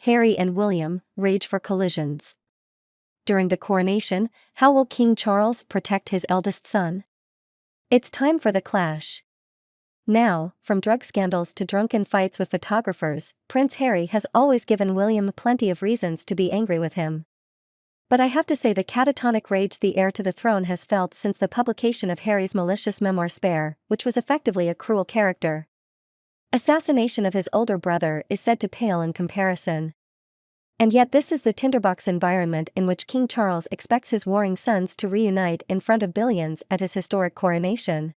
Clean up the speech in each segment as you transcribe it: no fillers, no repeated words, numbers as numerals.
Harry and William rage for collisions. During the coronation, how will King Charles protect his eldest son? It's time for the clash. Now, from drug scandals to drunken fights with photographers, Prince Harry has always given William plenty of reasons to be angry with him. But I have to say the catatonic rage the heir to the throne has felt since the publication of Harry's malicious memoir Spare, which was effectively a cruel character. Assassination of his older brother is said to pale in comparison. And yet this is the tinderbox environment in which King Charles expects his warring sons to reunite in front of billions at his historic coronation.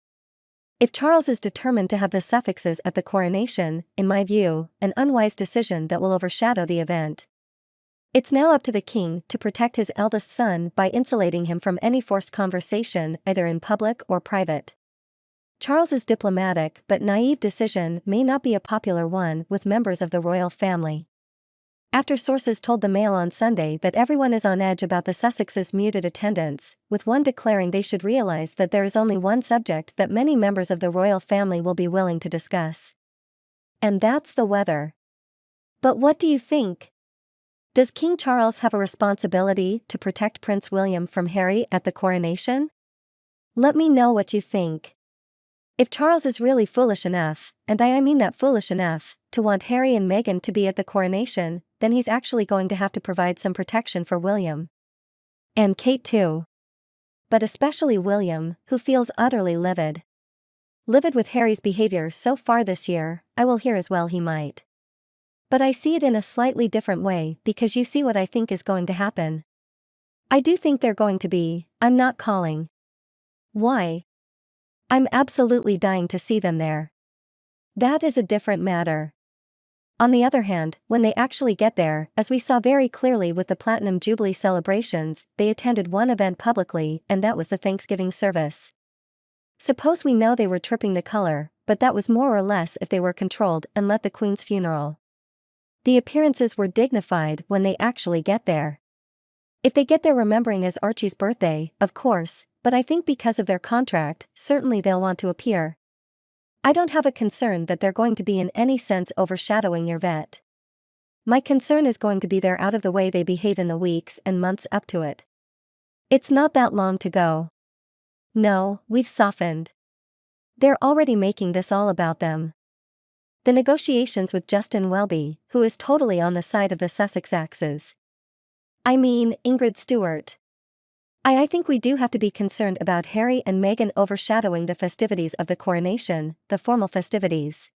If Charles is determined to have the Suffixes at the coronation, in my view, an unwise decision that will overshadow the event. It's now up to the king to protect his eldest son by insulating him from any forced conversation either in public or private. Charles's diplomatic but naive decision may not be a popular one with members of the royal family. After sources told the Mail on Sunday that everyone is on edge about the Sussexes' muted attendance, with one declaring they should realize that there is only one subject that many members of the royal family will be willing to discuss. And that's the weather. But what do you think? Does King Charles have a responsibility to protect Prince William from Harry at the coronation? Let me know what you think. If Charles is really foolish enough, and I mean that foolish enough, to want Harry and Meghan to be at the coronation, then he's actually going to have to provide some protection for William. And Kate too. But especially William, who feels utterly livid. Livid with Harry's behavior so far this year, I will hear as well he might. But I see it in a slightly different way because you see what I think is going to happen. I do think they're going to be, I'm not calling. Why? I'm absolutely dying to see them there. That is a different matter. On the other hand, when they actually get there, as we saw very clearly with the Platinum Jubilee celebrations, they attended one event publicly, and that was the Thanksgiving service. Suppose we know they were tripping the color, but that was more or less if they were controlled and let the Queen's funeral. The appearances were dignified when they actually get there. If they get there remembering as Archie's birthday, of course, but I think because of their contract, certainly they'll want to appear. I don't have a concern that they're going to be in any sense overshadowing your vet. My concern is going to be they're out of the way they behave in the weeks and months up to it. It's not that long to go. No, we've softened. They're already making this all about them. The negotiations with Justin Welby, who is totally on the side of the Sussex axes. I mean, Ingrid Stewart. I think we do have to be concerned about Harry and Meghan overshadowing the festivities of the coronation, the formal festivities.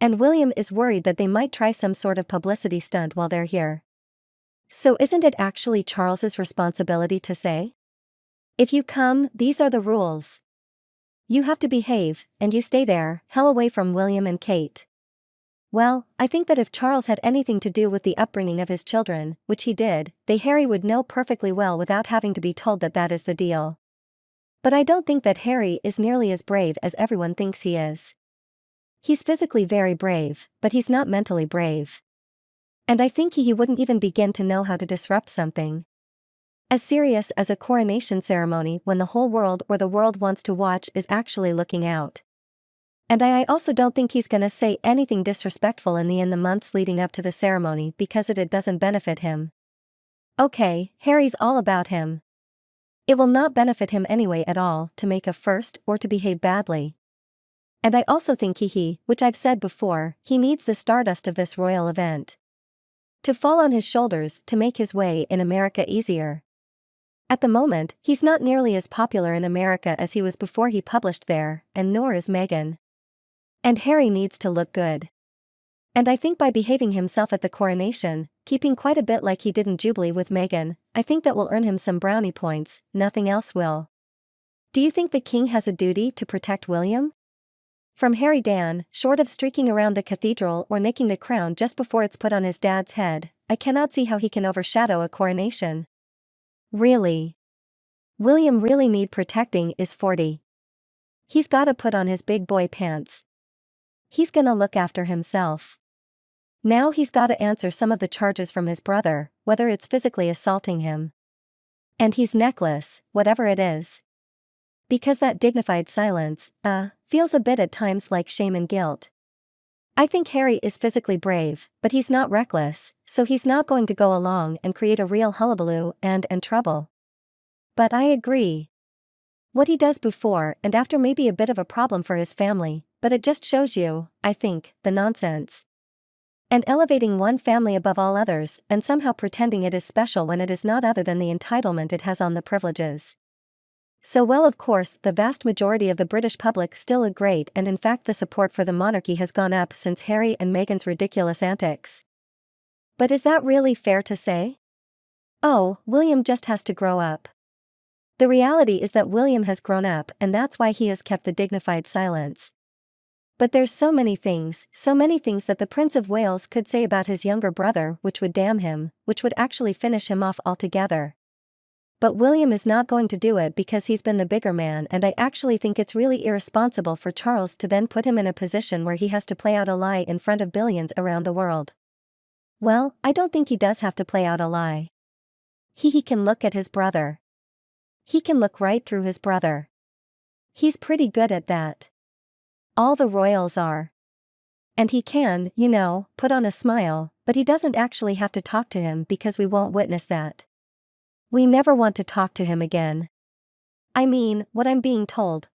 And William is worried that they might try some sort of publicity stunt while they're here. So isn't it actually Charles's responsibility to say? If you come, these are the rules. You have to behave, and you stay there, hell away from William and Kate. Well, I think that if Charles had anything to do with the upbringing of his children, which he did, Harry would know perfectly well without having to be told that that is the deal. But I don't think that Harry is nearly as brave as everyone thinks he is. He's physically very brave, but he's not mentally brave. And I think he wouldn't even begin to know how to disrupt something as serious as a coronation ceremony when the whole world or the world wants to watch is actually looking out. And I also don't think he's gonna say anything disrespectful in the months leading up to the ceremony because it doesn't benefit him. Okay, Harry's all about him. It will not benefit him anyway at all to make a first or to behave badly. And I also think which I've said before, he needs the stardust of this royal event to fall on his shoulders to make his way in America easier. At the moment, he's not nearly as popular in America as he was before he published there, and nor is Meghan. And Harry needs to look good. And I think by behaving himself at the coronation, keeping quite a bit like he did in Jubilee with Meghan, I think that will earn him some brownie points, nothing else will. Do you think the king has a duty to protect William? From Harry Dan, short of streaking around the cathedral or nicking the crown just before it's put on his dad's head, I cannot see how he can overshadow a coronation. Really? William really need protecting is 40. He's gotta put on his big boy pants. He's gonna look after himself. Now he's gotta answer some of the charges from his brother, whether it's physically assaulting him. And he's necklace, whatever it is. Because that dignified silence, feels a bit at times like shame and guilt. I think Harry is physically brave, but he's not reckless, so he's not going to go along and create a real hullabaloo and trouble. But I agree. What he does before and after may be a bit of a problem for his family, but it just shows you, I think, the nonsense. And elevating one family above all others and somehow pretending it is special when it is not other than the entitlement it has on the privileges. So well, of course, the vast majority of the British public still look great, and in fact the support for the monarchy has gone up since Harry and Meghan's ridiculous antics. But is that really fair to say? Oh, William just has to grow up. The reality is that William has grown up, and that's why he has kept the dignified silence. But there's so many things that the Prince of Wales could say about his younger brother which would damn him, which would actually finish him off altogether. But William is not going to do it because he's been the bigger man, and I actually think it's really irresponsible for Charles to then put him in a position where he has to play out a lie in front of billions around the world. Well, I don't think he does have to play out a lie. He can look at his brother. He can look right through his brother. He's pretty good at that. All the royals are. And he can, put on a smile, but he doesn't actually have to talk to him because we won't witness that. We never want to talk to him again. I mean, what I'm being told.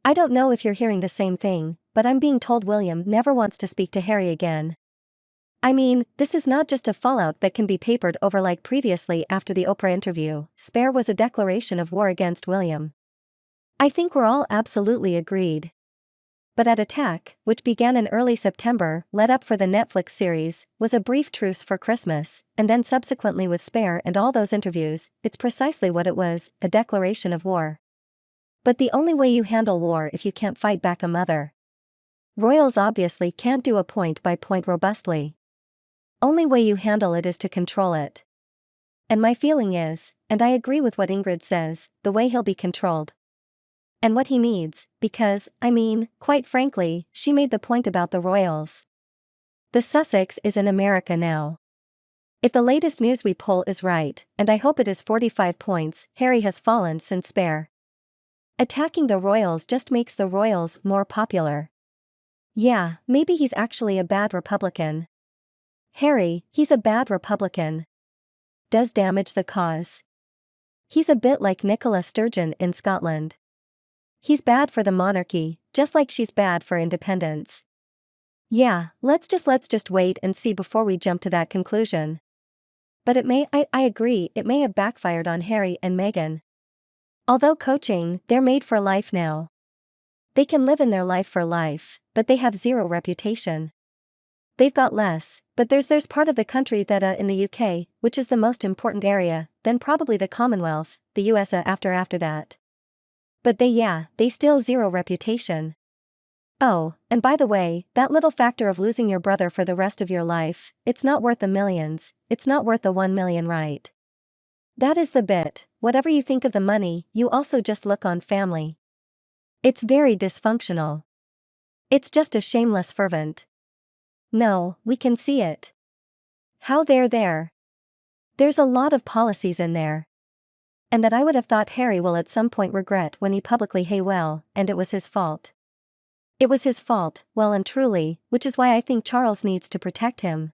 I don't know if you're hearing the same thing, but I'm being told William never wants to speak to Harry again. I mean, this is not just a fallout that can be papered over like previously after the Oprah interview. Spare was a declaration of war against William. I think we're all absolutely agreed. But at Attack, which began in early September, led up for the Netflix series, was a brief truce for Christmas, and then subsequently with Spare and all those interviews, it's precisely what it was, a declaration of war. But the only way you handle war if you can't fight back a mother. Royals obviously can't do a point-by-point robustly. Only way you handle it is to control it. And my feeling is, and I agree with what Ingrid says, the way he'll be controlled. And what he needs, because, quite frankly, she made the point about the royals. The Sussex is in America now. If the latest Newsweek poll is right, and I hope it is 45 points, Harry has fallen since Spare. Attacking the royals just makes the royals more popular. Yeah, maybe he's actually a bad Republican. Harry, he's a bad Republican. Does damage the cause. He's a bit like Nicola Sturgeon in Scotland. He's bad for the monarchy, just like she's bad for independence. Yeah, let's just wait and see before we jump to that conclusion. But I agree, it may have backfired on Harry and Meghan. Although coaching, they're made for life now. They can live in their life for life, but they have zero reputation. They've got less, but there's part of the country that in the UK, which is the most important area, then probably the Commonwealth, the US after that. But they still zero reputation. Oh, and by the way, that little factor of losing your brother for the rest of your life, it's not worth the millions, it's not worth the 1 million, right? That is the bit, whatever you think of the money, you also just look on family. It's very dysfunctional. It's just a shameless fervent. No, we can see it. How they're there. There's a lot of policies in there. And that I would have thought Harry will at some point regret when he publicly and it was his fault. It was his fault, well and truly, which is why I think Charles needs to protect him.